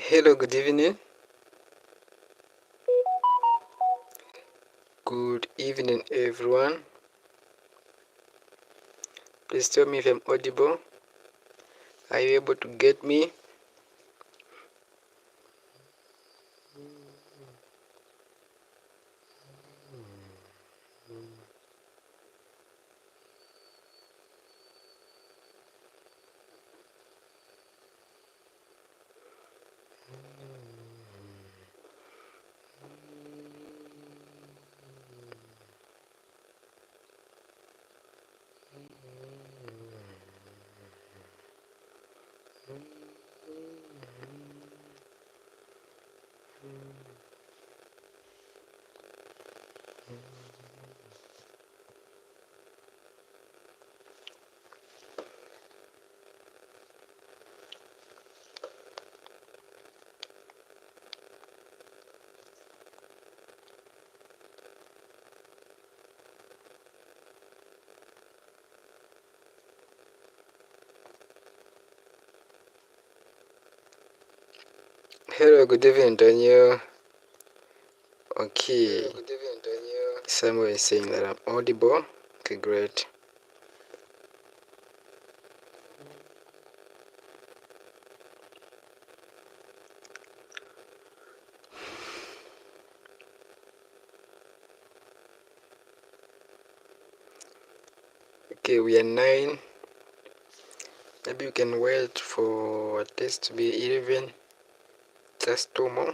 Hello, good evening. Good evening, everyone. Please tell me if I'm audible. Are you able to get me? Hello, good evening, Daniel. Okay. Hello, good evening, Daniel. Someone is saying that I'm audible. Okay, great. Okay, we are 9. Maybe you can wait for this to be 11. Just 2 more.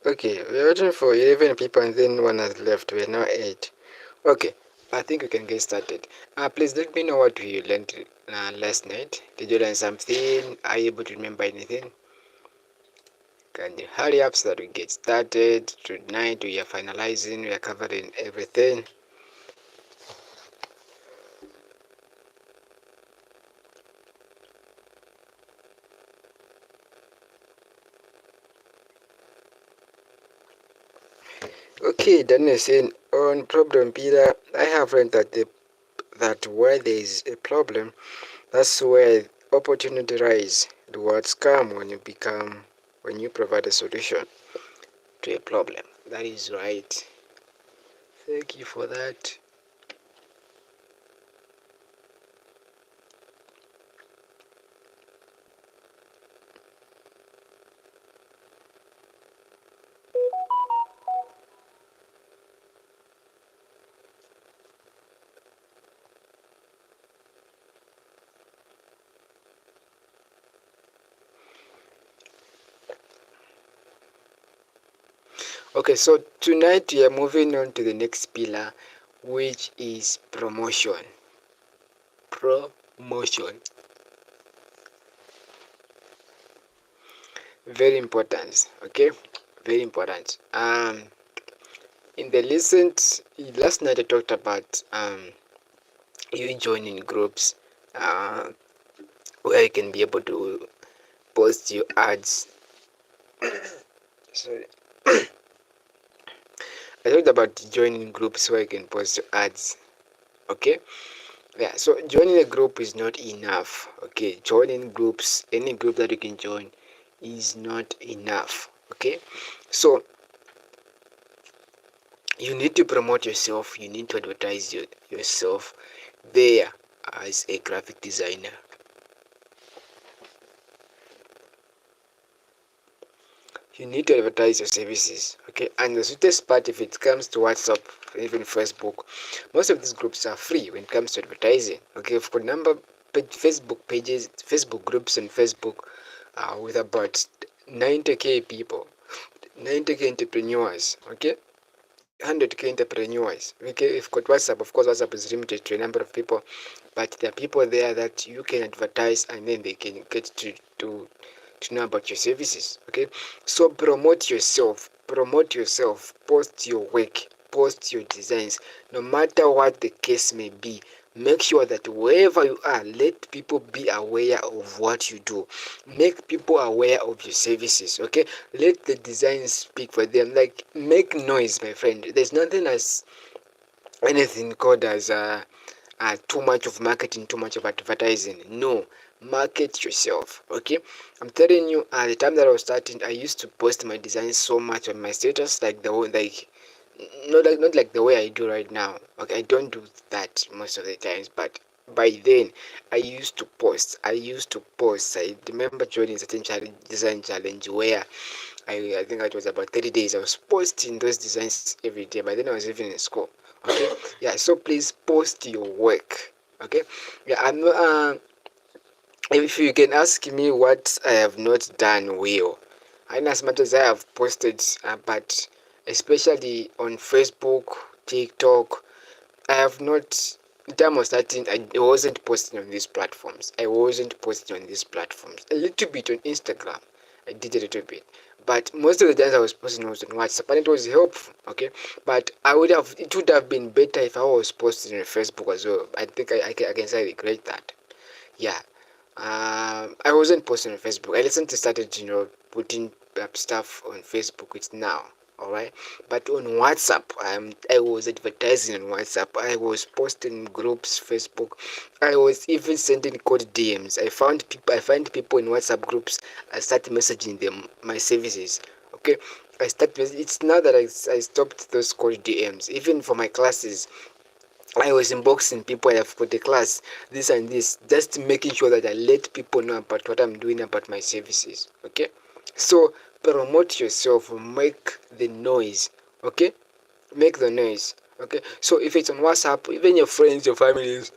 Okay, we're waiting for 11 people and then one has left. We're now 8. Okay, I think we can get started. Please let me know what you learned last night. Did you learn something? Are you able to remember anything? Can you hurry up so that we get started? Tonight we are finalizing, we are covering everything. Okay, Daniel is saying on problem pillar, I have learned that where there is a problem, that's where opportunity rise. The words come when you provide a solution to a problem. That is right. Thank you for that. Okay, so tonight we are moving on to the next pillar, which is promotion. promotion. Very important. Okay, very important. In the last night I talked about you joining groups uh, where you can be able to post your ads. Sorry, I talked about joining groups where you can post your ads. Okay, yeah. So joining a group is not enough. Okay, joining groups, any group that you can join, is not enough. Okay, so you need to promote yourself. You need to advertise yourself there as a graphic designer. You need to advertise your services. Okay, and the sweetest part, if it comes to WhatsApp, even Facebook, most of these groups are free when it comes to advertising. Okay, for number Facebook pages, Facebook groups on Facebook with about 90k people, 90k entrepreneurs. Okay, 100k entrepreneurs. Okay, if got WhatsApp, of course WhatsApp is limited to a number of people, but there are people there that you can advertise and then they can get to know about your services. Okay, so promote yourself, post your work, post your designs, no matter what the case may be. Make sure that wherever you are, let people be aware of what you do. Make people aware of your services. Okay, let the designs speak for them. Like, make noise, my friend. There's nothing as anything called as too much of marketing, too much of advertising. No, market yourself. Okay, I'm telling you, at the time that I was starting, I used to post my designs so much on my status, like not like the way I do right now. Okay, I don't do that most of the times, but by then I remember joining certain design challenge where I think it was about 30 days. I was posting those designs every day. By then I was even in school. Okay, yeah. So please post your work. Okay, yeah. I'm not. If you can ask me what I have not done well, and as much as I have posted, but especially on Facebook, TikTok, I have not. In terms of starting, I wasn't posting on these platforms. A little bit on Instagram. I did a little bit. But most of the times I was posting was on WhatsApp, and it was helpful. Okay, but it would have been better if I was posting on Facebook as well. I think I can say I regret that. Yeah, I wasn't posting on Facebook. I recently started, putting stuff on Facebook. It's now, all right. But on WhatsApp, I was advertising on WhatsApp. I was posting in groups, Facebook. I was even sending code DMs. I find people in WhatsApp groups. I start messaging them my services. Okay, It's now that I stopped those code DMs. Even for my classes, I was inboxing people I have for the class, this and this, just making sure that I let people know about what I'm doing about my services. Okay, so promote yourself, make the noise. Okay, make the noise. Okay, so if it's on WhatsApp, even your friends, your families,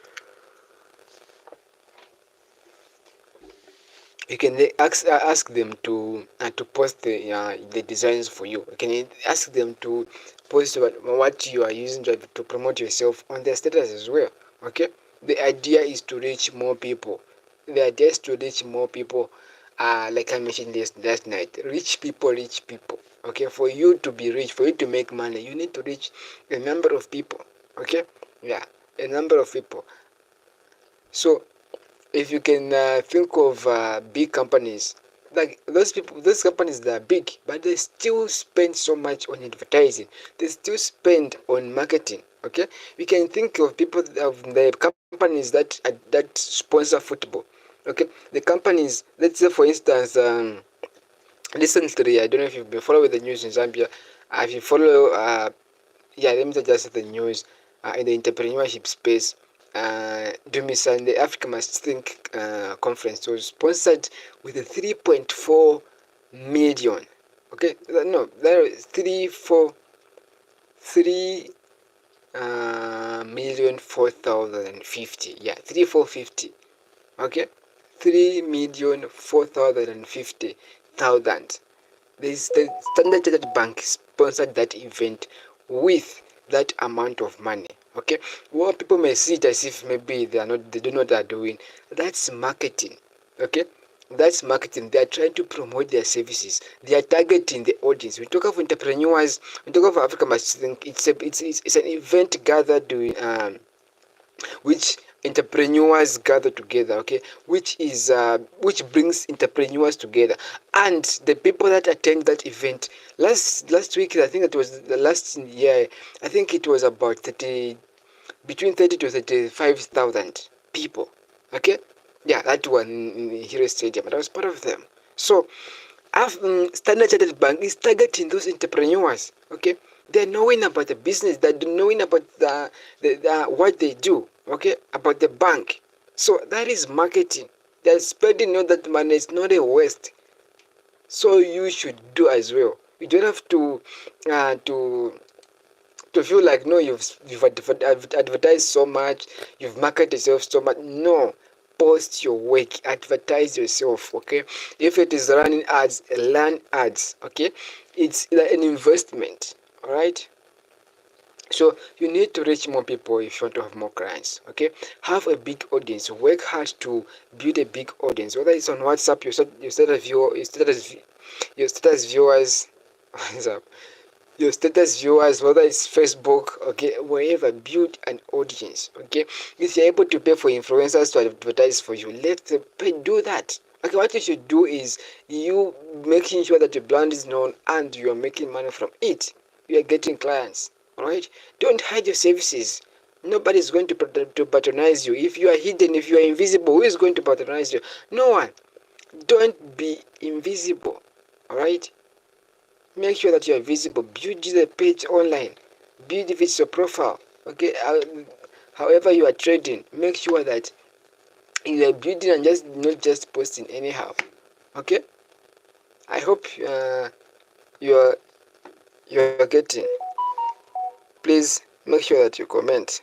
you can ask them to post the designs for you. You can ask them to post what you are using to promote yourself on their status as well. Okay, the idea is to reach more people. The idea is to reach more people. Like I mentioned this last night, rich people. Okay, for you to be rich, for you to make money, you need to reach a number of people. Okay, yeah, a number of people. So if you can think of big companies, like those companies that are big, but they still spend so much on advertising. They still spend on marketing. Okay, we can think of the companies that sponsor football. Okay, the companies. Let's say, for instance, recently, I don't know if you've been following the news in Zambia. If you follow yeah, let me just the news in the entrepreneurship space. Dumisan, the Africa Must Think conference was sponsored with a 3.4 million. Okay, no, there is 3 million 4,050. Yeah, 3,450. Okay, 3,004,050,000. The Standard Chartered Bank sponsored that event with that amount of money. Okay, well, people may see it as if maybe they don't know what they're doing. That's marketing. Okay, that's marketing. They are trying to promote their services. They are targeting the audience. We talk of entrepreneurs. We talk of Africa. Must think it's an event gathered doing which entrepreneurs gather together, okay, which brings entrepreneurs together. And the people that attend that event, last week, I think it was the last year, I think it was about 30, between 30 to 35,000 people, okay. Yeah, that one in Hero Stadium, and I was part of them. So Standard Chartered Bank is targeting those entrepreneurs. Okay, they're knowing about the business, they're knowing about the what they do. Okay, about the bank. So that is marketing. They're spending all that money. It's not a waste. So you should do as well. You don't have to uh, to to feel like no, you've advertised so much, you've marketed yourself so much. No, post your work, advertise yourself. Okay, if it is running ads, learn ads. Okay, it's like an investment. All right. So you need to reach more people if you want to have more clients. Okay, have a big audience. Work hard to build a big audience. Whether it's on WhatsApp, your status viewers. What's up? Your status viewers, whether it's Facebook, okay, wherever, build an audience. Okay, if you're able to pay for influencers to advertise for you, let them pay, do that. Okay, what you should do is you making sure that your brand is known and you are making money from it. You are getting clients. All right, don't hide your services. Nobody is going to patronize you. If you are hidden, if you are invisible, who is going to patronize you? No one. Don't be invisible. All right, make sure that you are visible. Build the page online. Build if it's your profile. Okay, however you are trading, make sure that you are building and just not just posting anyhow. Okay, I hope you are getting. Please make sure that you comment.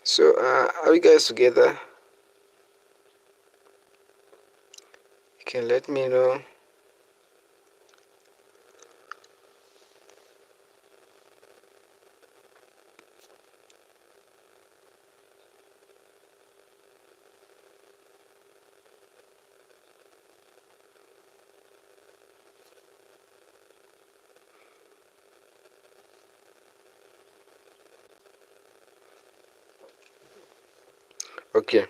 So are you guys together? You can let me know. Okay,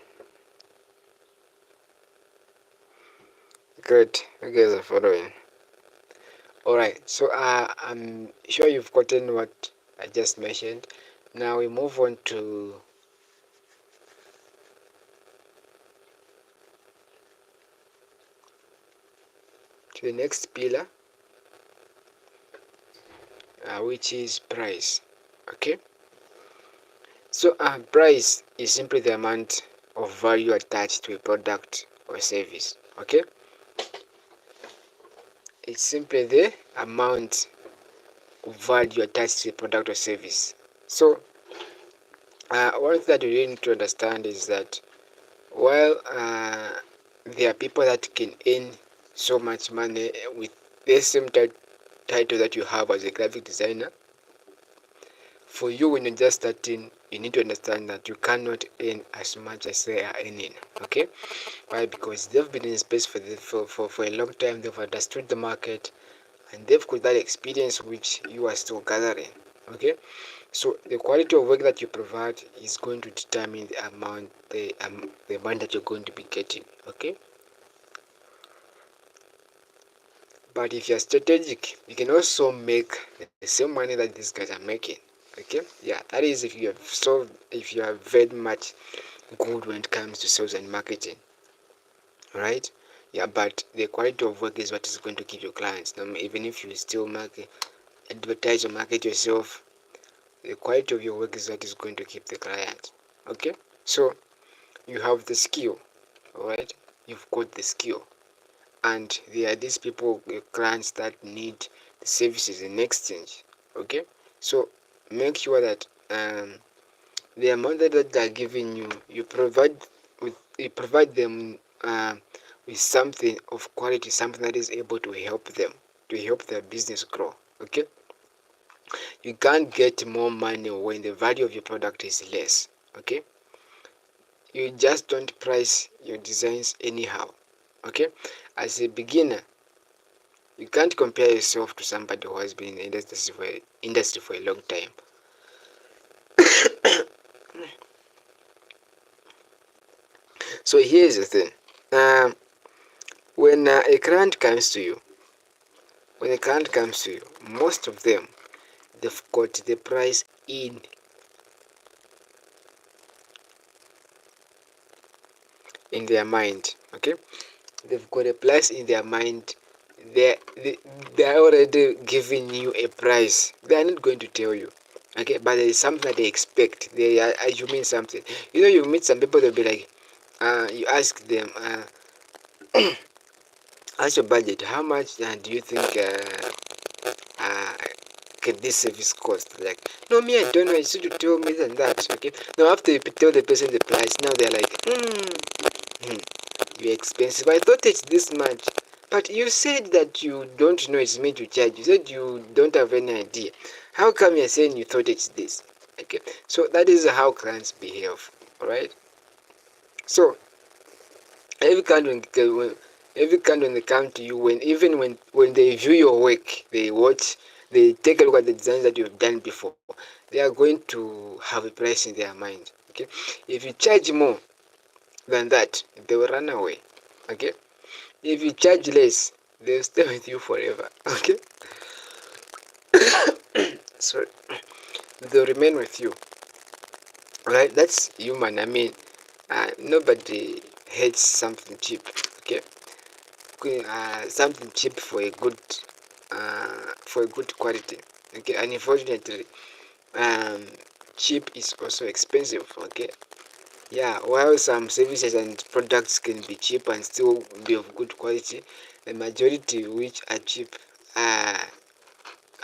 great. You guys are following. Alright, so I'm sure you've gotten what I just mentioned. Now we move on to the next pillar, which is price. Okay, so price is simply the amount of value attached to a product or service. Okay, it's simply the amount of value attached to a product or service. So one thing that you really need to understand is that while there are people that can earn so much money with the same title that you have as a graphic designer, for you when you're just starting, you need to understand that you cannot earn as much as they are earning. Okay, why? Because they've been in the space for a long time. They've understood the market and they've got that experience which you are still gathering. Okay, so the quality of work that you provide is going to determine the amount that you're going to be getting. Okay, but if you're strategic, you can also make the same money that these guys are making. Okay, yeah, that is if you are very much good when it comes to sales and marketing. Right, yeah, but the quality of work is what is going to keep your clients. Now, even if you still advertise or market yourself, the quality of your work is what is going to keep the client. Okay, so you have the skill. All right, you've got the skill, and there are these people, clients that need the services in exchange. Okay, so make sure that the amount that they're giving you, you provide you provide them with something of quality, something that is able to help them, to help their business grow. Okay, you can't get more money when the value of your product is less. Okay, you just don't price your designs anyhow. Okay, as a beginner, you can't compare yourself to somebody who has been in the industry for a long time. So here's the thing. Um, when a client comes to you, most of them, they've got the price in their mind. Okay, they've got a price in their mind. They're already giving you a price. They're not going to tell you. Okay, but there is something that they expect. They are assuming something. You know, you meet some people, they'll be like, you ask them, what's your budget? How much do you think uh, can this service cost? Like, no, me, I don't know. You should tell me than that. Okay. Now, after you tell the person the price, now they're like, you're expensive. I thought it's this much. But you said that you don't know it's me to charge. You said you don't have any idea. How come you're saying you thought it's this? Okay. So that is how clients behave. All right. So every kind when they come to you, when they view your work, they take a look at the designs that you've done before, they are going to have a price in their mind. Okay, if you charge more than that, they will run away. Okay, if you charge less, they'll stay with you forever. Okay, so they'll remain with you. Right, that's human. I mean, nobody hates something cheap. Okay, something cheap for a good quality. Okay, and unfortunately, um, cheap is also expensive. Okay, yeah. While some services and products can be cheap and still be of good quality, the majority which are cheap are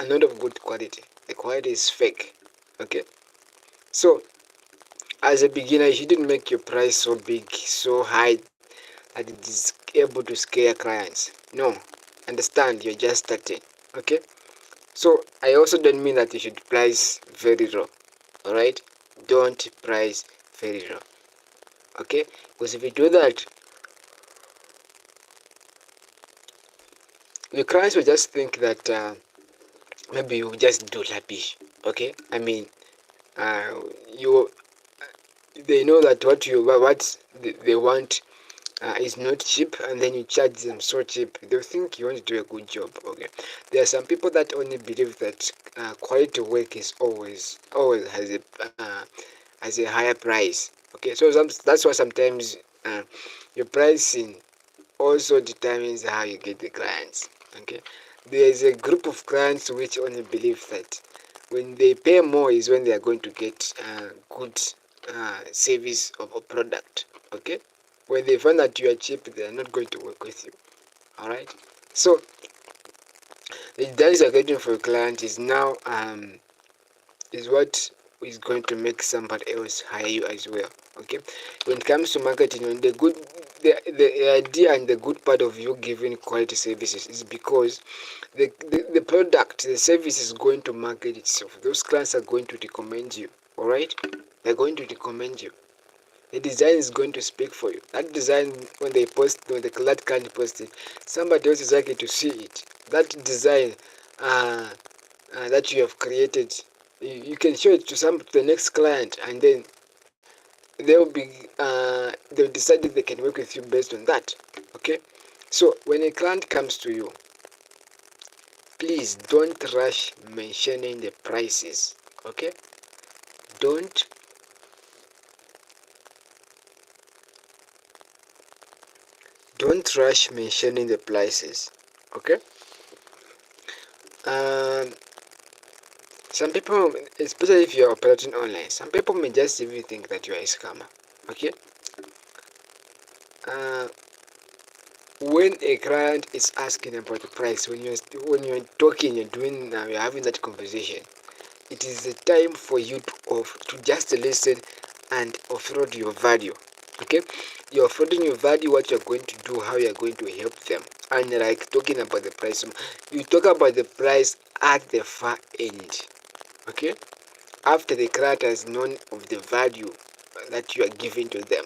not of good quality. The quality is fake. Okay, so as a beginner, you shouldn't make your price so big, so high that it is able to scare clients. No, understand, you're just starting. Okay, so I also don't mean that you should price very low. All right, don't price very low. Okay, because if you do that, the clients will just think that maybe you just do rubbish. Okay, I mean, uh, you they know that what they want is not cheap, and then you charge them so cheap, they'll think you want to do a good job. Okay, there are some people that only believe that quality work is always has a higher price. Okay, so that's why sometimes your pricing also determines how you get the clients. Okay, there is a group of clients which only believe that when they pay more is when they are going to get good service or product. Okay, when they find that you are cheap, they are not going to work with you. All right, so the advice you're getting for a client is now is what is going to make somebody else hire you as well. Okay, when it comes to marketing, the idea and the good part of you giving quality services is because the product, the service is going to market itself. Those clients are going to recommend you. All right, they're going to recommend you. The design is going to speak for you. That design, when the client can't post it, somebody else is likely to see it. That design uh, that you have created, you can show it to the next client, and then they'll decide if they can work with you based on that. Okay, so when a client comes to you, please don't rush mentioning the prices. Okay, don't don't rush mentioning the prices. Okay, um some people, especially if you're operating online, some people may just even think that you are a scammer. Okay, uh when a client is asking about the price, when you're talking, you're having that conversation, it is the time for you to just listen and offload your value. Okay, you're offering your value, what you're going to do, how you're going to help them, and like talking about the price. You talk about the price at the far end. Okay, after the client has known of the value that you are giving to them.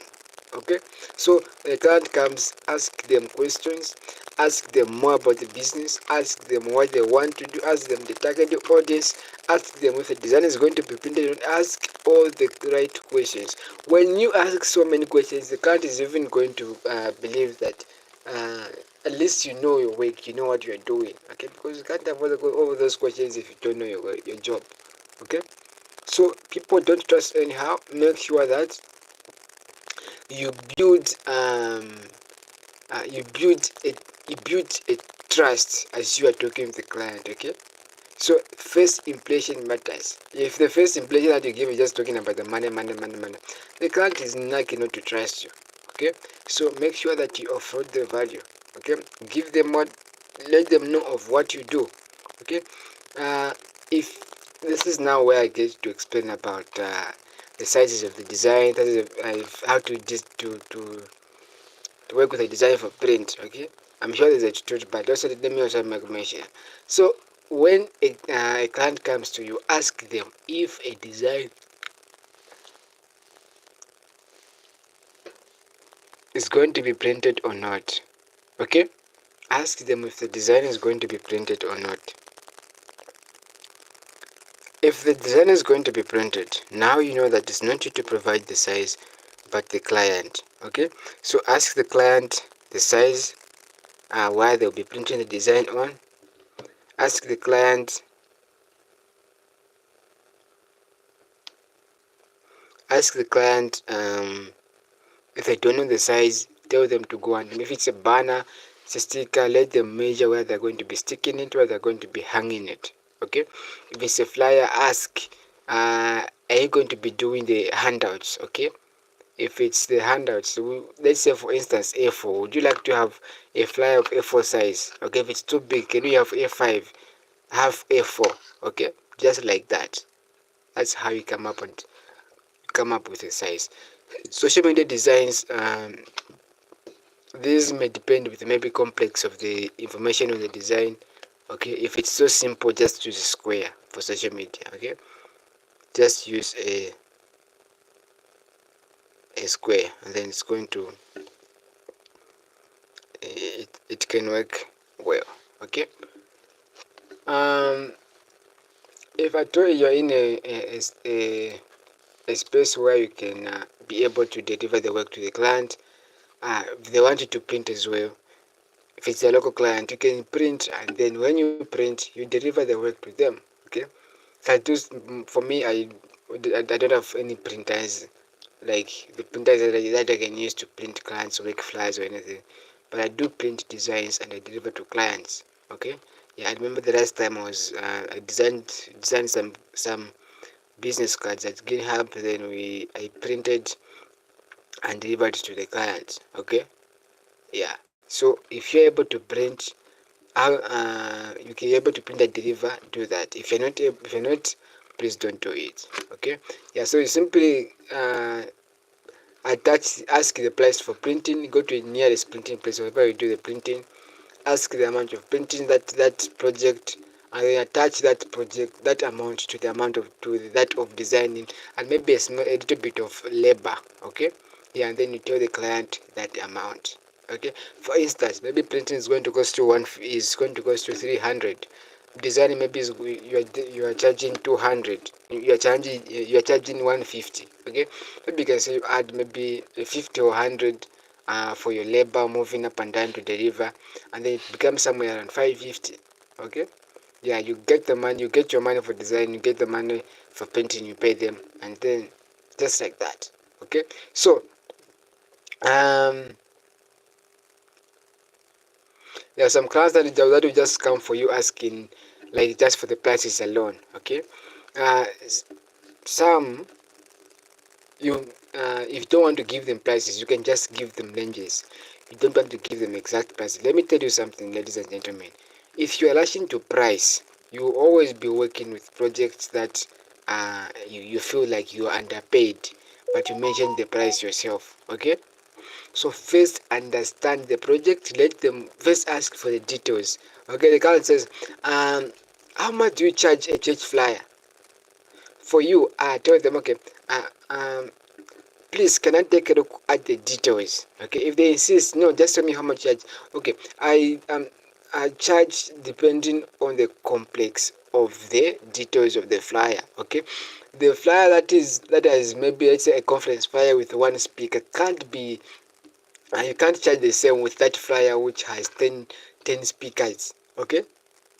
Okay, so the client comes, ask them questions, ask them more about the business, ask them what they want to do, ask them the target audience, ask them if the design is going to be printed, ask all the right questions. When you ask so many questions, the client is even going to believe that uh, at least you know your work, you know what you're doing. Okay, because you can't avoid all those questions if you don't know your job. Okay, so people don't trust anyhow. Make sure that you build you build a trust as you are talking with the client. Okay, so first impression matters. If the first impression that you give is just talking about the money, the client is likely not to trust you. Okay, so make sure that you offer the value. Okay, give them what, let them know of what you do. Okay, if this is now where I get to explain about the sizes of the design, that is how to just to work with a design for print. Okay, I'm sure there's a tutorial, but also let me also make mention. So when a client comes to you, ask them if a design is going to be printed or not. Okay, ask them if the design is going to be printed or not. If the design is going to be printed, now you know that it's not you to provide the size, but the client. Okay, so ask the client the size where they'll be printing the design on. Ask the client if they don't know the size, tell them to go, and if it's a banner, it's a sticker, let them measure where they're going to be sticking it, where they're going to be hanging it. Okay, if it's a flyer, ask are you going to be doing the handouts? Okay, if it's the handouts, so let's say for instance A4, would you like to have a flyer of A4 size? Okay, if it's too big, can you have A5, have A4? Okay, just like that. That's how you come up with a size. Social media designs, these may depend with maybe complex of the information on the design. Okay, if it's so simple, just use a square for social media. Okay, just use a square, and then it's going to it can work well. Okay, um if I told you you're in a space where you can be able to deliver the work to the client, if they want you to print as well, if it's a local client, you can print, and then when you print, you deliver the work to them. Okay, I do. For me, I don't have any printers like the printers that I can use to print clients' work flyers or anything, but I do print designs and I deliver to clients. Okay, yeah, I remember the last time I designed some business cards at GitHub. Then I printed and delivered to the client. Okay, yeah. So if you're able to print, you can be able to print and deliver, do that. If you're not, please don't do it. Okay, yeah. So you simply ask the price for printing, go to the nearest printing place wherever you do the printing, ask the amount of printing that project, and then attach that amount to the amount of that of designing, and maybe a little bit of labor. Okay, yeah, and then you tell the client that amount. Okay, for instance, maybe printing is going to cost you 300. Designing maybe you are charging 200. You are charging 150. Okay, maybe you can say you add maybe 50 or 100 for your labor moving up and down to deliver, and then it becomes somewhere around 550. Okay, yeah, you get the money, you get your money for design, you get the money for painting, you pay them, and then just like that. Okay, so um there are some clients that will just come for you asking like just for the prices alone. Okay, uh some you if you don't want to give them prices, you can just give them ranges. You don't want to give them exact prices. Let me tell you something, ladies and gentlemen. If you are rushing to price, you will always be working with projects that you feel like you are underpaid. but you mention the price yourself. Okay, so first understand the project, let them first ask for the details. Okay, the client says, how much do you charge a church flyer? For you, I tell them, okay, uh, um please, can I take a look at the details? Okay, if they insist, no, just tell me how much you charge. Okay, I charge depending on the complex of the details of the flyer. Okay, the flyer that is maybe, let's say, a conference flyer with one speaker can't be, you can't charge the same with that flyer which has 10 speakers. Okay,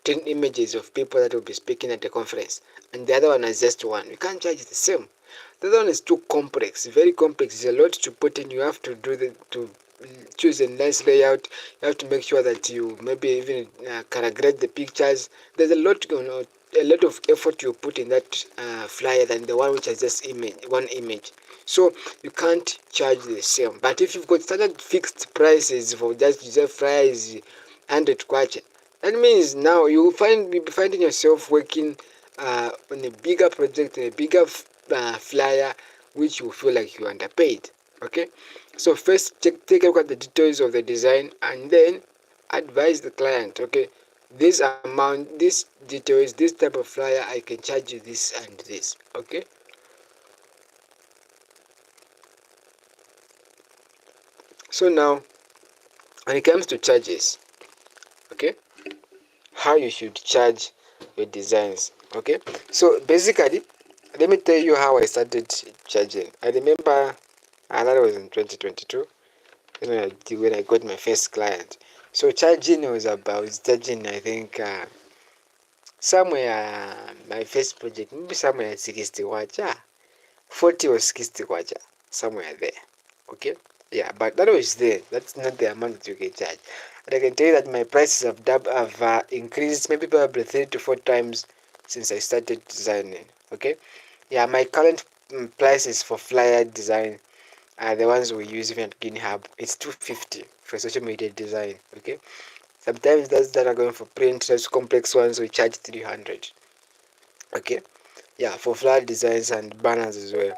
10 images of people that will be speaking at the conference, and the other one has just one. You can't charge the same. The other one is too complex, very complex. There's a lot to put in. You have to to choose a nice layout. You have to make sure that you maybe even grade the pictures. There's a lot going on, a lot of effort you put in that flyer than the one which has just one image. So you can't charge the same. But if you've got standard fixed prices for just the flyers, 100 kwacha, that means now you'll be finding yourself working on a bigger project, a bigger flyer, which you feel like you're underpaid. Okay, so first take a look at the details of the design, and then advise the client. Okay, this amount, this details, this type of flyer, I can charge you this and this. Okay, so now when it comes to charges, okay, how you should charge your designs. Okay, so basically, let me tell you how I started charging. I remember that was in 2022 when I got my first client. So charging was about charging, I think, somewhere, my first project, maybe somewhere at 60 wacha, 40 or 60 wacha, somewhere there. Okay, yeah, but that was there. That's not the amount that you can charge. And I can tell you that my prices have increased maybe probably 3 to 4 times since I started designing. Okay, yeah, my current prices for flyer design are the ones we use even at GitHub. It's 250 for social media design. Okay, sometimes those that are going for print, those complex ones, we charge 300. Okay, yeah, for flyer designs and banners as well.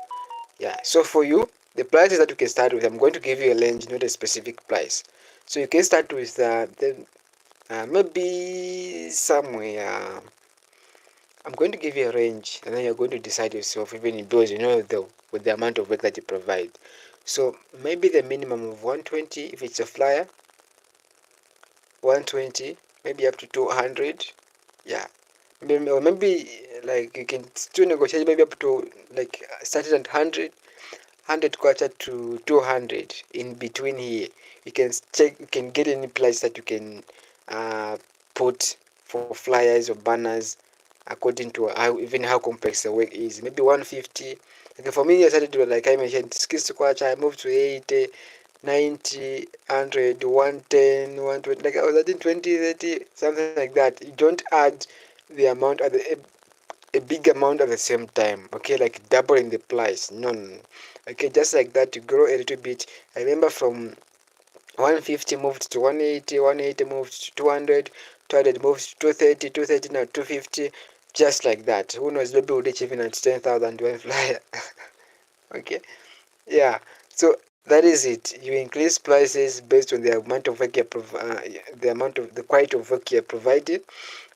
Yeah, so for you, the prices that you can start with, I'm going to give you a range, not a specific price. So you can start with maybe somewhere. I'm going to give you a range, and then you're going to decide yourself, even in those, with the amount of work that you provide. So maybe the minimum of 120 if it's a flyer, 120, maybe up to 200. Yeah, maybe, or maybe like you can still negotiate maybe up to like starting at 100 quarter to 200 in between here. You can check, you can get any price that you can uh, put for flyers or banners according to how complex the work is. Maybe 150. Okay, for me, I started to, like I mentioned, 60 quarter, I moved to 80, 90, 100, 110, 120. Like I was adding 20, 30, something like that. You don't add the amount at a big amount at the same time. Okay, like doubling the price. No, no, no. Okay, just like that, you grow a little bit. I remember from 150 moved to 180, 180 moved to 200, 200 moved to 230, 230 now 250, just like that. Who knows, maybe we'll reach even at 10,000 one flyer. Okay, yeah. So that is it. You increase prices based on the amount of work the amount of the quality of work you're providing,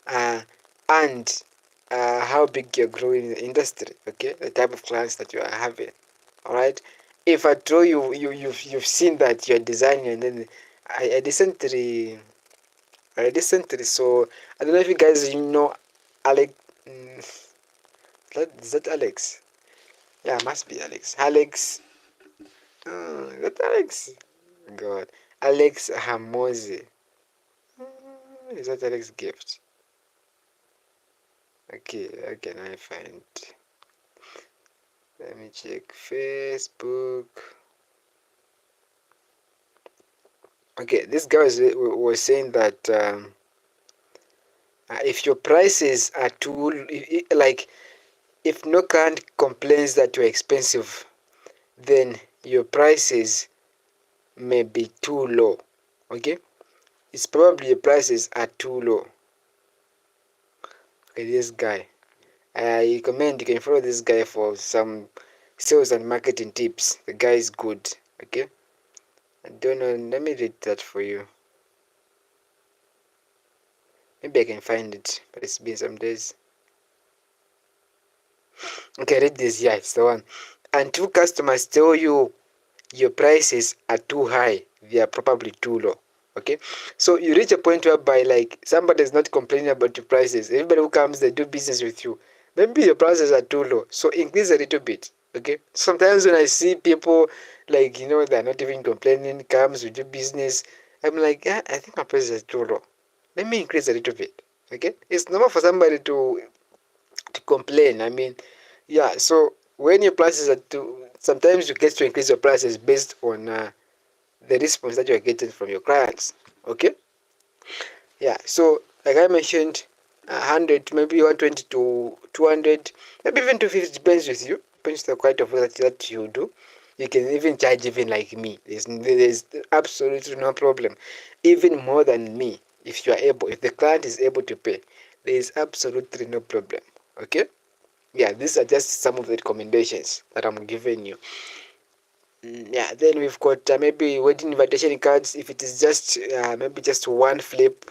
uh, and how big you're growing in the industry. Okay, the type of clients that you are having. All right, if I told you've seen that you're designing, and then I recently saw, I don't know if you guys know Alex. Is that Alex? Yeah, must be Alex. Is that Alex? God, Alex Hamoze. Is that Alex Gift? Okay, okay, now I find. Let me check Facebook. Okay, this guy was saying that if your prices are too, like, if no client complains that you're expensive, then your prices may be too low. Okay, it's probably your prices are too low. Okay, this guy, I recommend you can follow this guy for some sales and marketing tips. The guy is good. Okay, I don't know, let me read that for you. Maybe I can find it, but it's been some days. Okay, read this. Yeah, it's the one. Until customers tell you your prices are too high, they are probably too low. Okay, so you reach a point whereby like somebody is not complaining about your prices. Everybody who comes, they do business with you. Maybe your prices are too low, so increase a little bit. Okay, sometimes when I see people like they're not even complaining, comes, we do business, I'm like, yeah, I think my prices are too low. Let me increase a little bit. Okay, it's normal for somebody to complain. I mean, yeah. So when your prices are too, sometimes you get to increase your prices based on the response that you are getting from your clients. Okay, yeah. So like I mentioned, 100, maybe 120 to 200, maybe even 250, depends with you, depends the quality of work that you do. You can even charge even like me. There's absolutely no problem, even more than me. If you are able, if the client is able to pay, there is absolutely no problem. Okay, yeah, these are just some of the recommendations that I'm giving you. Yeah, then we've got maybe wedding invitation cards. If it is just maybe just one flip,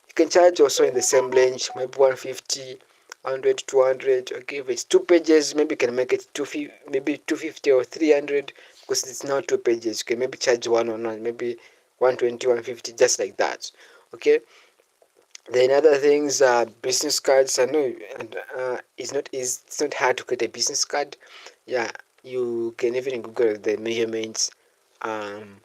you can charge also in the same range, maybe 150, 100, 200. Okay, if it's 2 pages, maybe you can make it maybe 250 or 300, because it's now 2 pages. You can maybe charge one on one, maybe 120, 150, just like that. Okay. Then other things are business cards. I know it's not hard to create a business card. Yeah, you can even Google the measurements. Um,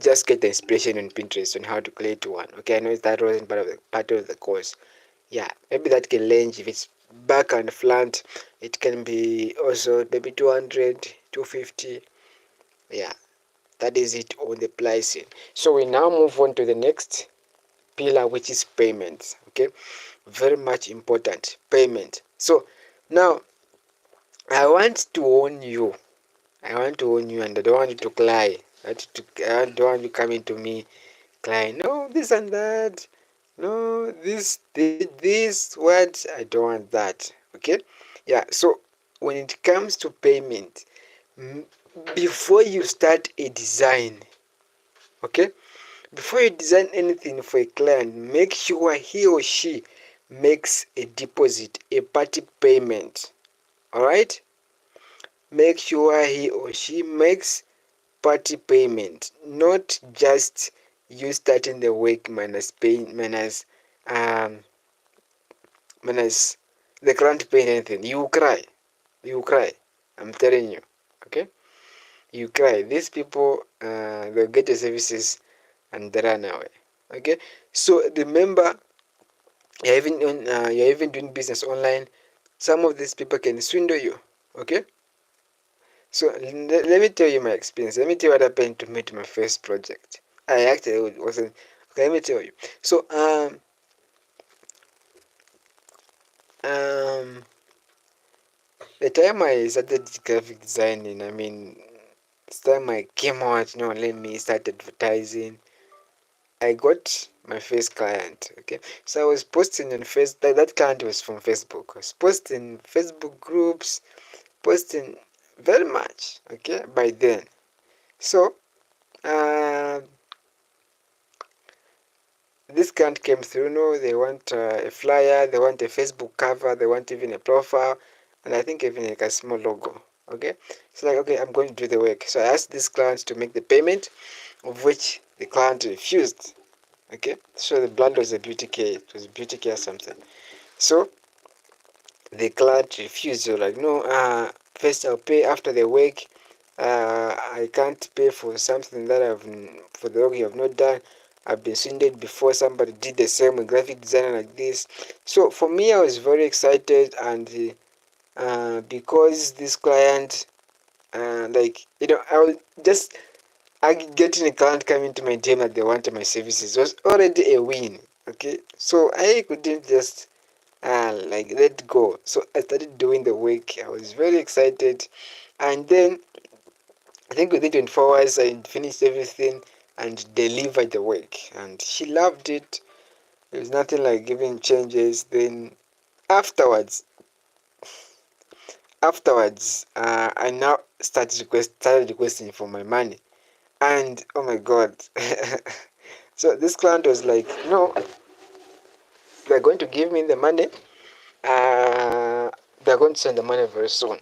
just get the inspiration on Pinterest on how to create one. Okay, I know that wasn't part of the course. Yeah, maybe that can range. If it's back and front, it can be also maybe 200, 250. Yeah, that is it on the pricing. So we now move on to the next pillar, which is payment. Okay, very much important, payment. So now I want to warn you. And I don't want you to cry. I don't want you coming to me crying, no, this and that, no, this what, I don't want that. Okay, yeah. So when it comes to payment, before you start a design, okay, before you design anything for a client, make sure he or she makes a deposit, a party payment. All right, make sure he or she makes party payment, not just you starting the work minus paying um minus the client paying anything. You cry, you cry. I'm telling you, okay? You cry. These people, they'll get the services and they run away. Okay, so remember, you're even doing business online. Some of these people can swindle you. Okay, so let me tell you my experience. Let me tell you what happened to me to my first project. I actually wasn't. Okay, let me tell you. So um the time I started graphic designing, I mean, the time I came out, let me start advertising. I got my first client. Okay, so I was posting on Facebook. That client was from Facebook. I was posting Facebook groups, posting very much. Okay, by then. So uh, this client came through. No, they want a flyer, they want a Facebook cover, they want even a profile, and I think even like a small logo. Okay, so like, okay, I'm going to do the work. So I asked this client to make the payment, of which the client refused. Okay, so the brand was a beauty care. It was beauty care something. So the client refused. You're like, no, first I'll pay after the work. I can't pay for something that for the work you have not done. I've been swindled before. Somebody did the same with graphic designer like this. So for me, I was very excited, and because this client, I was just getting a client coming to my team that they wanted my services was already a win. Okay, so I couldn't just like let go. So I started doing the work. I was very excited, and then I think within 24 hours I finished everything and delivered the work, and she loved it. There was nothing like giving changes. Then afterwards, afterwards, I now started requesting for my money, and oh my god. So this client was like, no, they're going to give me the money. uh, they're going to send the money very soon.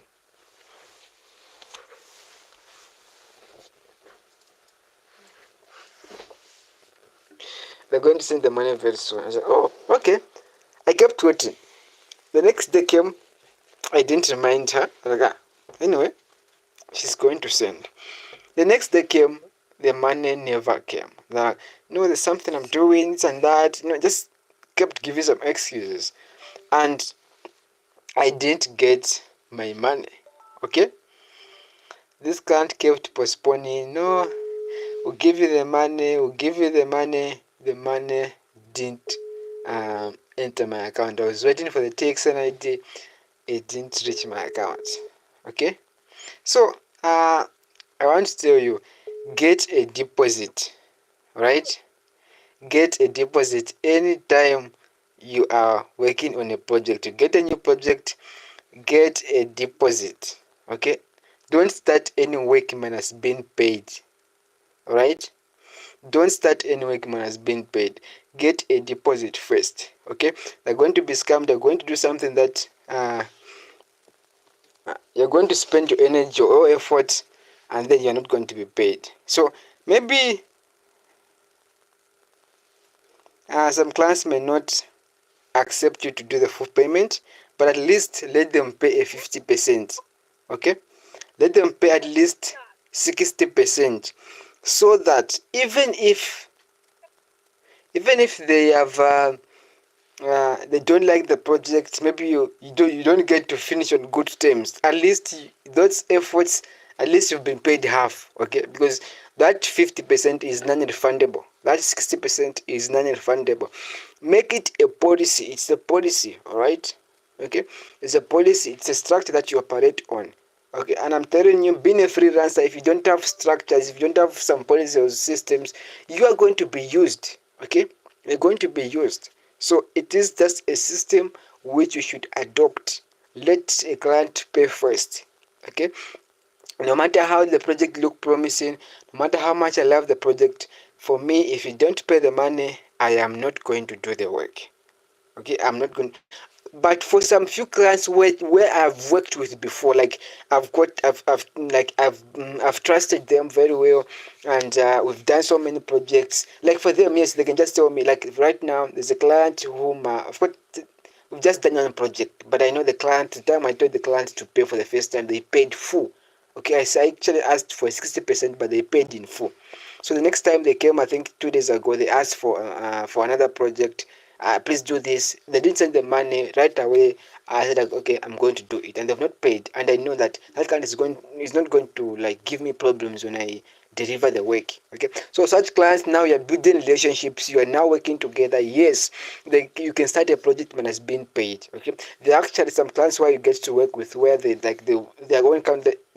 They're going to send the money very soon. I said, oh, okay. I kept waiting. The next day came. I didn't remind her. I was like, anyway, she's going to send. The next day came. The money never came. Like, no, there's something I'm doing, this and that. Just kept giving some excuses. And I didn't get my money. Okay? This client kept postponing. No, we'll give you the money. We'll give you the money. The money didn't enter my account. I was waiting for the TXN ID. It didn't reach my account. Okay? So, I want to tell you, get a deposit. Right? Get a deposit anytime you are working on a project. To get a new project, get a deposit. Okay? Don't start any work minus being paid. Alright? Don't start any work minus being paid. Get a deposit first. Okay? They're going to be scammed. They're going to do something that you're going to spend your energy or effort, and then you're not going to be paid. So maybe some clients may not accept you to do the full payment, but at least let them pay a 50%. Okay? Let them pay at least 60%, so that even if they have they don't like the project, maybe you don't get to finish on good terms, at least those efforts, at least you've been paid half. Okay? Because that 50% is non-refundable, that 60% is non-refundable. Make it a policy. It's a policy. All right? Okay? It's a policy. It's a structure that you operate on. Okay? And I'm telling you, being a freelancer, if you don't have structures, if you don't have some policies or systems, you are going to be used. Okay? You're going to be used. So it is just a system which you should adopt. Let a client pay first. Okay? No matter how the project look promising, no matter how much I love the project, for me, if you don't pay the money, I am not going to do the work. Okay? I'm not going to. But for some few clients where I've worked with before, like I've trusted them very well, and we've done so many projects. Like for them, yes, they can just tell me. Like right now, there's a client whom of course we've just done one project, but I know the client. The time I told the client to pay for the first time, they paid full. Okay, I actually asked for 60%, but they paid in full. So the next time they came, I think 2 days ago, they asked for another project. Please do this. They didn't send the money right away. I said like, okay, I'm going to do it, and they've not paid. And I know that client is not going to like give me problems when I deliver the work. Okay, so such clients, now you're building relationships. You are now working together. Yes, you can start a project when it's being paid. Okay, there are actually some clients where you get to work with where they are going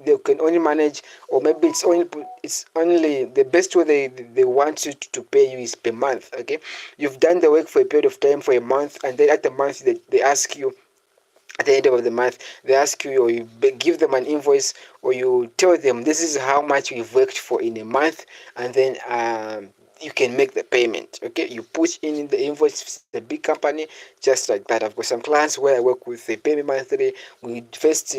they can only manage, or maybe it's only the best way they want you to pay you is per month. Okay, you've done the work for a period of time for a month, and then at the month they ask you, at the end of the month they ask you, or you give them an invoice, or you tell them this is how much you've worked for in a month, and then you can make the payment. Okay, you push in the invoice. The big company, just like that. I've got some clients where I work with, they pay me monthly. We first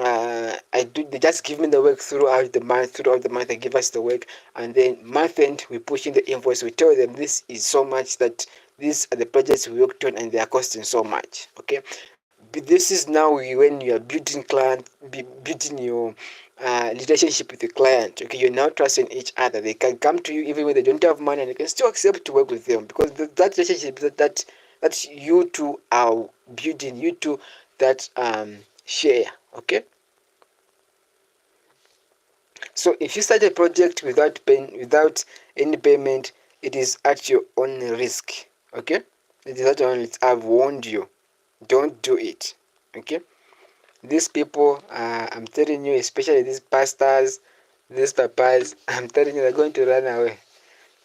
I do. They just give me the work throughout the month. Throughout the month, they give us the work, and then month end we push in the invoice. We tell them this is so much, that these are the projects we worked on, and they are costing so much. Okay, but this is now when you are building your relationship with the client. Okay, you're now trusting each other. They can come to you even when they don't have money, and you can still accept to work with them, because that relationship that you two are building, you two that share. Okay, so if you start a project without any payment, it is at your own risk. Okay, it is at your own risk. I've warned you. Don't do it. Okay, these people, I'm telling you, especially these pastors, these papas, I'm telling you, they're going to run away.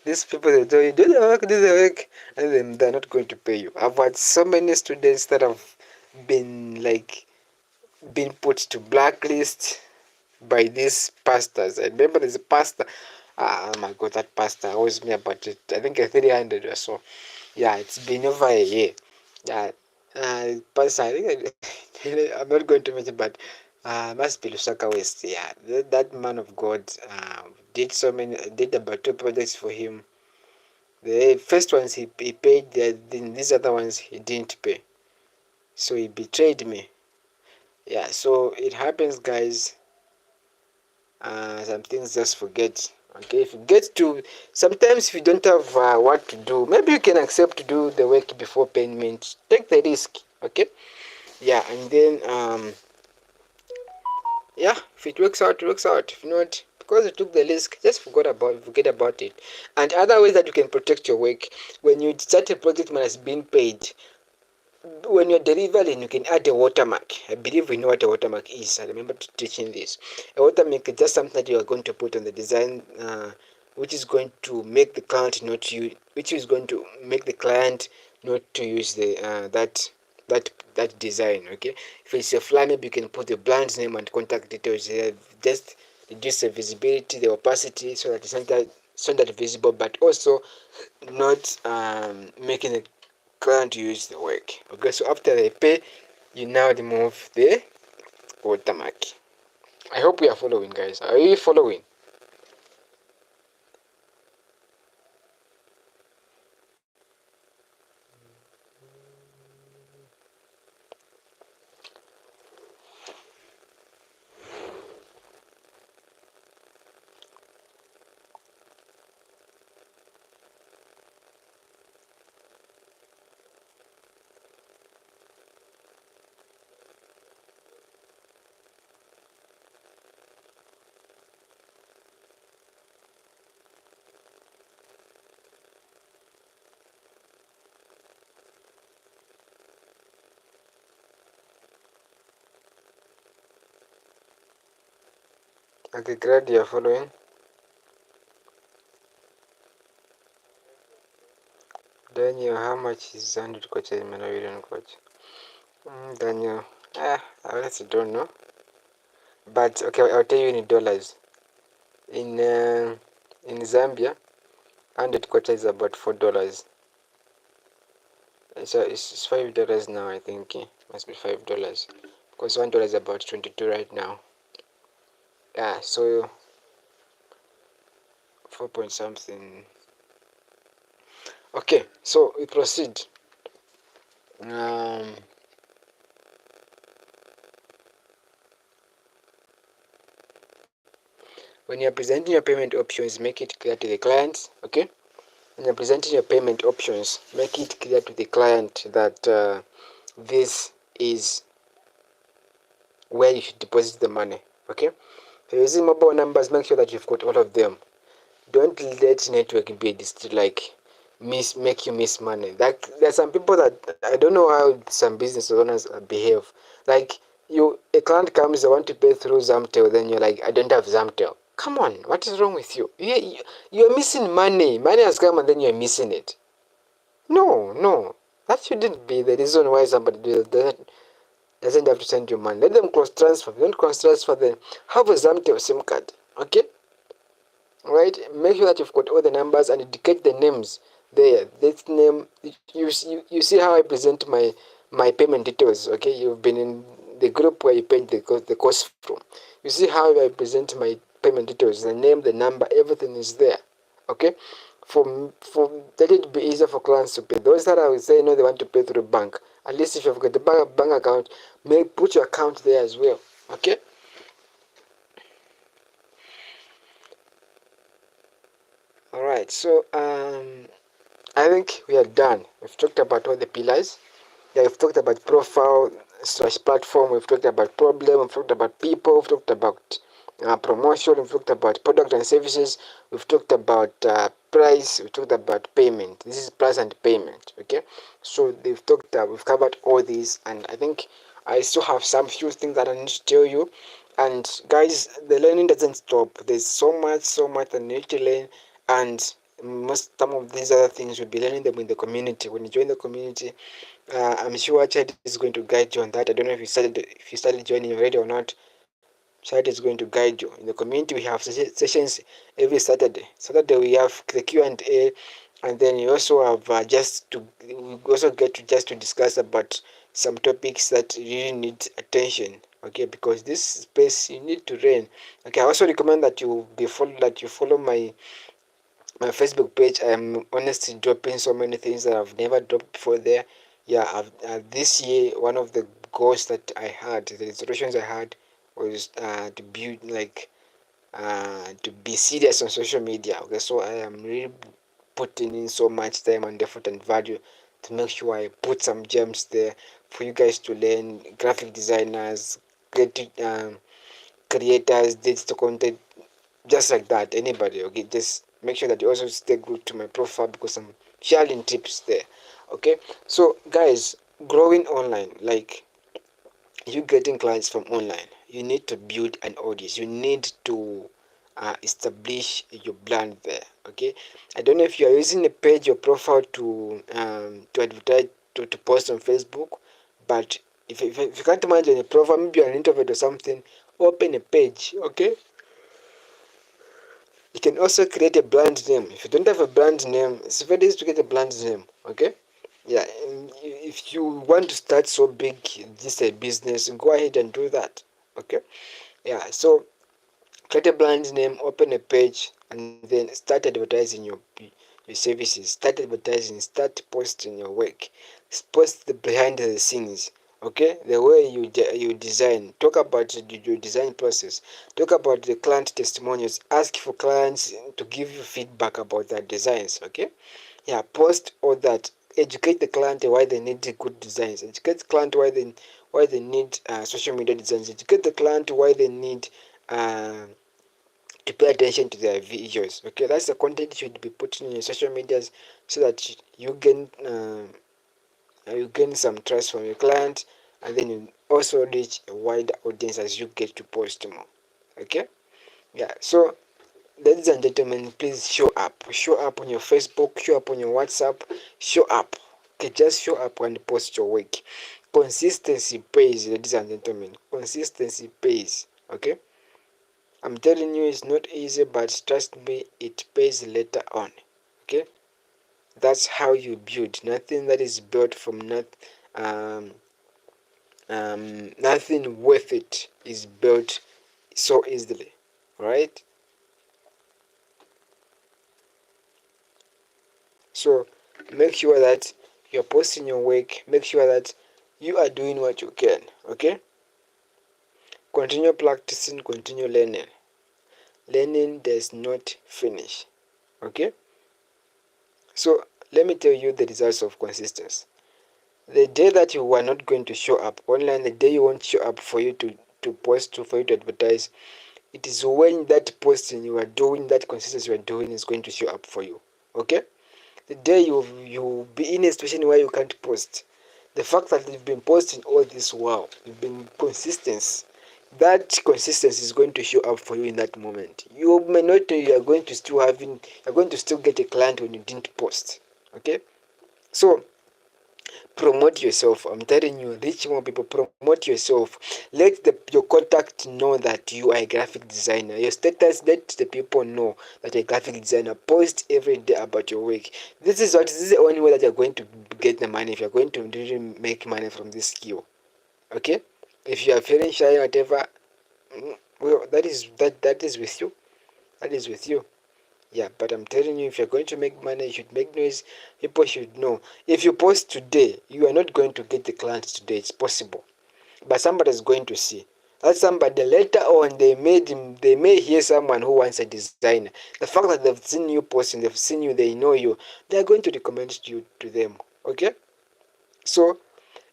These people, they tell you, do the work, and then they're not going to pay you. I've had so many students that have been like been put to blacklist by these pastors. I remember there's a pastor. Oh my god, that pastor owes me about it. I think a 300 or so. Yeah, it's been over a year. Yeah, pastor. I think I'm not going to mention, but must be Lusaka West. Yeah, that man of God did about 2 projects for him. The first ones he paid. Then these other ones he didn't pay. So he betrayed me. Yeah, so it happens, guys. Some things just forget. Okay, if you get to sometimes if you don't have what to do, maybe you can accept to do the work before payment. Take the risk. Okay, yeah, and then yeah, if it works out, it works out. If not, because you took the risk, just forget about it. And other ways that you can protect your work, when you start a project when it's being paid, when you're delivering, you can add a watermark. I believe we know what a watermark is. I remember teaching this. A watermark is just something that you are going to put on the design, which is going to make the client not use, which is going to make the client not to use the that design. Okay, if it's a flyer, maybe you can put the brand name and contact details. Just reduce the visibility, the opacity, so that it's not that visible, but also not making the client use the work. Okay, so after they pay, you now remove the watermark. I hope we are following, guys. Are you following? Okay, glad you are following. Daniel, how much is 100 coaches in Manaviran coach? Daniel, I honestly don't know. But okay, I'll tell you in dollars. In Zambia, 100 kwacha is about $4. So it's $5 now. I think must be $5 because $1 is about 22 right now. Yeah, so 4 point something. Okay, so we proceed. Um, when you're presenting your payment options, make it clear to the client. Okay, when you're presenting your payment options, make it clear to the client that this is where you should deposit the money. Okay, if you're using mobile numbers, make sure that you've got all of them. Don't let network be like make you miss money. Like there's some people that I don't know how some business owners behave. Like a client comes, they want to pay through Zamtel, then you're like, I don't have Zamtel. Come on, what is wrong with you? You're missing money. Money has come and then you're missing it. No, no, that shouldn't be the reason why somebody doesn't have to send you money. Let them cross transfer. If you don't cross transfer, then have a Zamtel SIM card. Okay. Right, make sure that you've got all the numbers and indicate the names there. This name, you see how I present my payment details. Okay, you've been in the group where you paid the cost from. You see how I present my payment details, the name, the number, everything is there. Okay, for let it be easier for clients to pay. Those that I would say no, they want to pay through bank. At least if you've got the bank account, put your account there as well. Okay. All right, so I think we are done. We've talked about all the pillars. Yeah, we've talked about profile slash platform. We've talked about problem. We've talked about people. We've talked about promotion. We've talked about product and services. We've talked about price. We've talked about payment. This is price and payment. Okay, so we've covered all these, and I think I still have some few things that I need to tell you. And guys, the learning doesn't stop. There's so much that I need to learn, and some of these other things you'll be learning them in the community. When you join the community, I'm sure Chad is going to guide you on that. I don't know if you started joining already or not. Chad is going to guide you. In the community, we have sessions every Saturday. Saturday we have the Q&A, and then you also have we also get to just to discuss about some topics that really need attention. Okay, because this space you need to learn. Okay, I also recommend that you follow my Facebook page. I'm honestly dropping so many things that I've never dropped before there. Yeah, this year one of the goals that I had, the resolutions I had, was to build to be serious on social media. Okay, so I am really putting in so much time and effort and value to make sure I put some gems there for you guys to learn. Graphic designers, creative creators, digital content, just like that. Anybody, okay, just make sure that you also stay glued to my profile because I'm sharing tips there. Okay, so guys, growing online, like you getting clients from online, you need to build an audience. You need to establish your brand there. Okay, I don't know if you are using a page or profile to advertise, to post on Facebook, but if you can't manage a profile, maybe you're an introvert or something, open a page. Okay, you can also create a brand name. If you don't have a brand name, it's very easy to get a brand name. Okay, yeah, and if you want to start so big, this a business, go ahead and do that. Okay, yeah, so create a brand name, open a page, and then start advertising your services. Start advertising, start posting your work, post the behind the scenes. Okay, the way you design, talk about your design process, talk about the client testimonials, ask for clients to give you feedback about their designs. Okay, yeah, post all that, educate the client why they need good designs, educate the client why they need social media designs, educate the client why they need uh, to pay attention to their visuals. Okay, that's the content you should be putting in your social medias so that you gain some trust from your client, and then you also reach a wider audience as you get to post more. Okay, yeah, so ladies and gentlemen, please show up on your Facebook, show up on your WhatsApp, show up. Okay, just show up and post your work. Consistency pays, ladies and gentlemen. Consistency pays. Okay, I'm telling you, it's not easy, but trust me, it pays later on. Okay, that's how you build. Nothing that is built from um, nothing worth it is built so easily. Right? So make sure that you're posting your work. Make sure that you are doing what you can. Okay? Continue practicing, continue learning. Learning does not finish. Okay? So let me tell you the results of consistency. The day that you are not going to show up online, the day you won't show up for you to post, for you to advertise, it is when that posting you are doing, that consistency you are doing is going to show up for you. Okay? The day you be in a situation where you can't post, the fact that you've been posting all this while, you've been consistent, that consistency is going to show up for you in that moment. You may not know you're going to still get a client when you didn't post. Okay? So promote yourself. I'm telling you, reach more people, promote yourself. Let your contact know that you are a graphic designer. Your status, let the people know that you're a graphic designer. Post every day about your work. This is the only way that you're going to get the money, if you're going to really make money from this skill. Okay, if you are feeling shy or whatever, well, that is with you. That is with you. Yeah, but I'm telling you, if you're going to make money, you should make noise. People should know. If you post today, you are not going to get the clients today. It's possible, but somebody is going to see. That somebody later on, they may hear someone who wants a designer. The fact that they've seen you posting, they've seen you, they know you, they are going to recommend you to them. Okay, so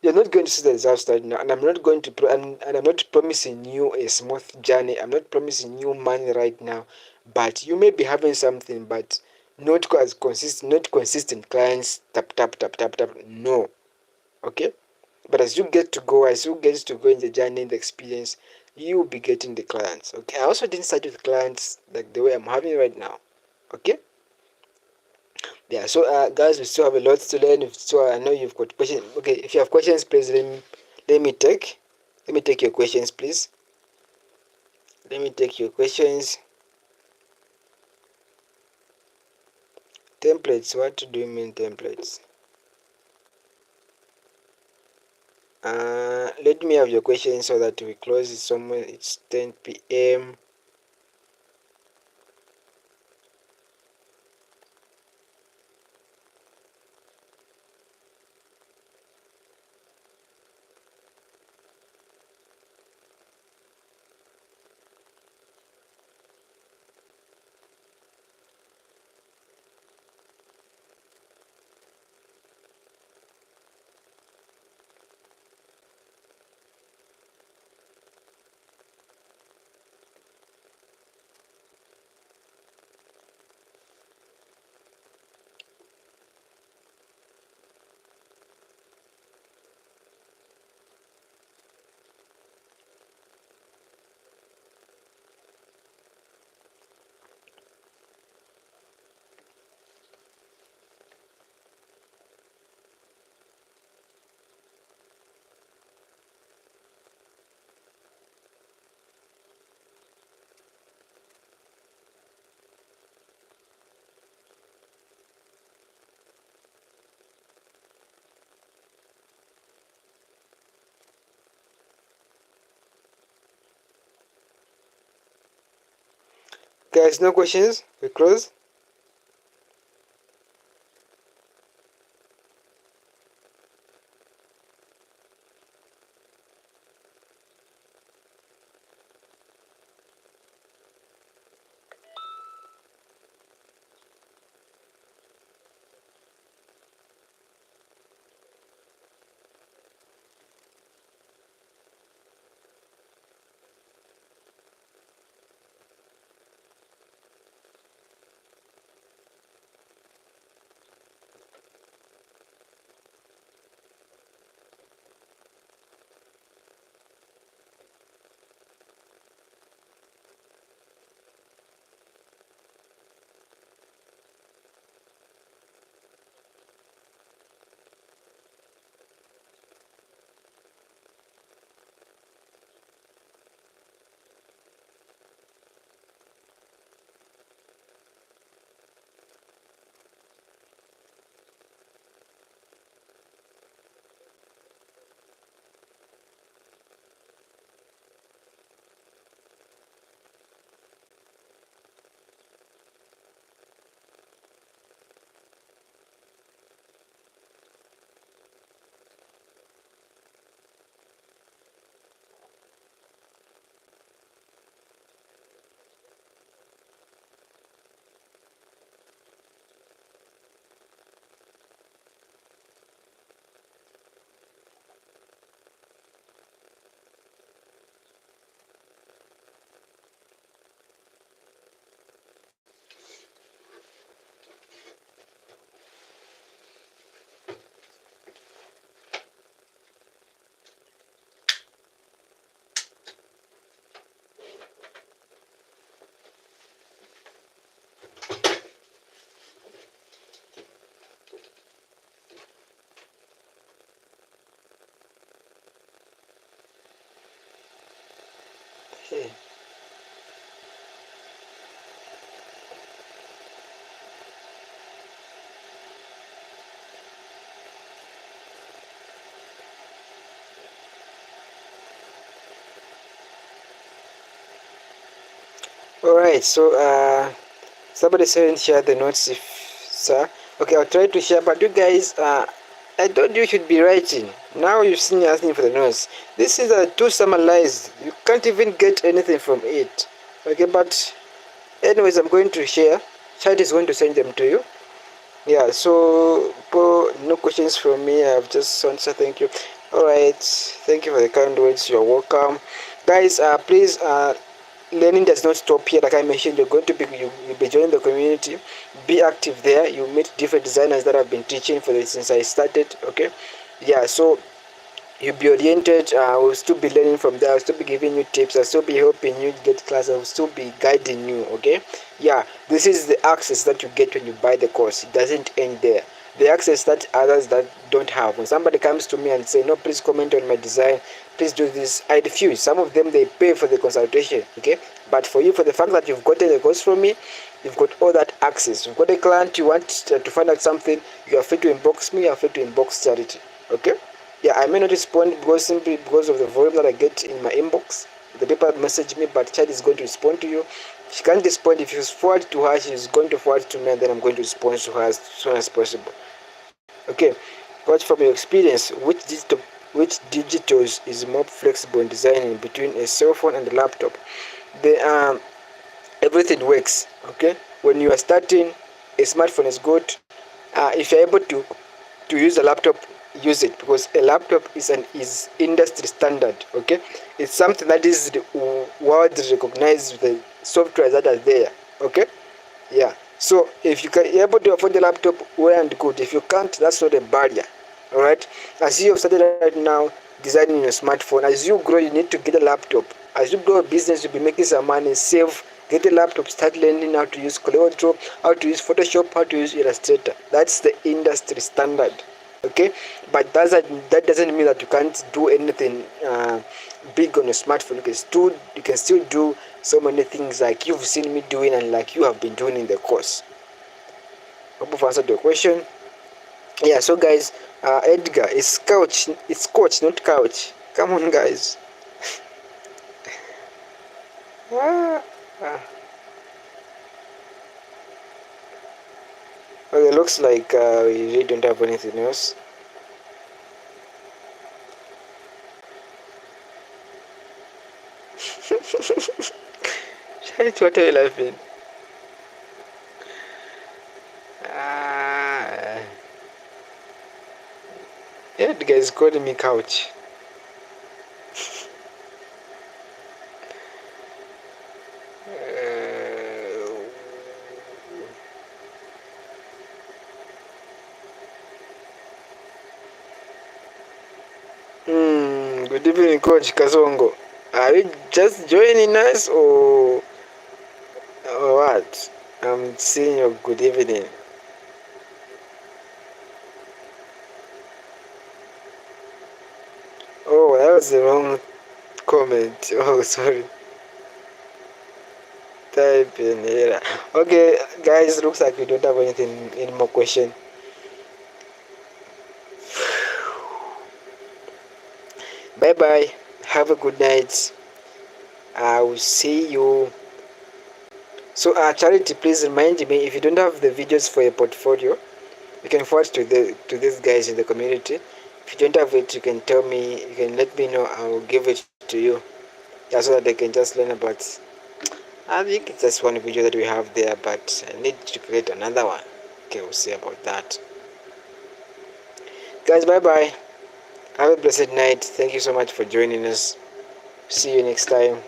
you're not going to see the results right now, and I'm not going to and I'm not promising you a smooth journey. I'm not promising you money right now, but you may be having something, but not as consistent, not consistent clients. Tap tap tap tap tap. No, okay. But as you get to go in the journey, in the experience, you will be getting the clients. Okay. I also didn't start with clients like the way I'm having right now. Okay. Yeah, so guys, we still have a lot to learn. So I know you've got questions. Okay, if you have questions, please let me take your questions, please. Let me take your questions. Templates, what do you mean templates? Let me have your questions so that we close it somewhere. It's 10 p.m. Guys, no questions? We close? Okay. Alright, so somebody said share the notes if sir. Okay, I'll try to share, but you guys I told you should be writing. Now you've seen me asking for the notes. This is too summarized. You can't even get anything from it. Okay, but anyways, I'm going to share. Chat is going to send them to you. Yeah, so no questions from me. I've just answered. Thank you. All right, thank you for the kind words. You're welcome, guys. Please, learning does not stop here. Like I mentioned, you're going to be you'll be joining the community. Be active there. You meet different designers that have been teaching for this since I started. Okay, yeah. So you'll be oriented. We'll still be learning from there. I'll still be giving you tips. I'll still be helping you get class. I'll still be guiding you. Okay, yeah, this is the access that you get when you buy the course. It doesn't end there. The access that others that don't have. When somebody comes to me and say, no, please comment on my design, please do this, I refuse. Some of them, they pay for the consultation. Okay, but for you, for the fact that you've gotten a course from me, you've got all that access. You've got a client, you want to find out something, you are free to inbox me, you are free to inbox Charity. Okay, yeah, I may not respond simply because of the volume that I get in my inbox. The people message me, but Charity is going to respond to you. She can't respond. If you forward to her, she's going to forward to me, and then I'm going to respond to her as soon as possible. Okay, but from your experience, which digitals is more flexible in designing between a cell phone and a laptop? The everything works. Okay, when you are starting, a smartphone is good. If you're able to use a laptop, use it, because a laptop is industry standard. Okay, it's something that is world recognized, the software that are there. Okay, yeah, so if you can able to afford the laptop, well and good. If you can't, that's not a barrier. All right, as you have started right now designing your smartphone, as you grow you need to get a laptop. As you grow a business, you'll be making some money, save, get a laptop, start learning how to use Corel, how to use Photoshop, how to use Illustrator. That's the industry standard. Okay, but that doesn't mean that you can't do anything big on your smartphone. You can still do so many things like you've seen me doing and like you have been doing in the course. Hope I've answered your question. Yeah, so guys, Edgar, it's coach, not couch. Come on, guys. ah, ah. Well, it looks like we really don't have anything else. What are you laughing? Ah, Edgar is calling me couch. Good evening, Coach Kazongo. Are you just joining us or what? I'm seeing your good evening. Oh, that was the wrong comment. Oh, sorry. Type in here. Okay, guys, looks like we don't have any more question. Bye bye. Have a good night. I will see you. So, Charity, please remind me, if you don't have the videos for your portfolio, you can forward to these guys in the community. If you don't have it, you can tell me. You can let me know. I will give it to you, yeah, so that they can just learn about. I think it's just one video that we have there, but I need to create another one. Okay, we'll see about that. Guys, bye bye. Have a blessed night. Thank you so much for joining us. See you next time.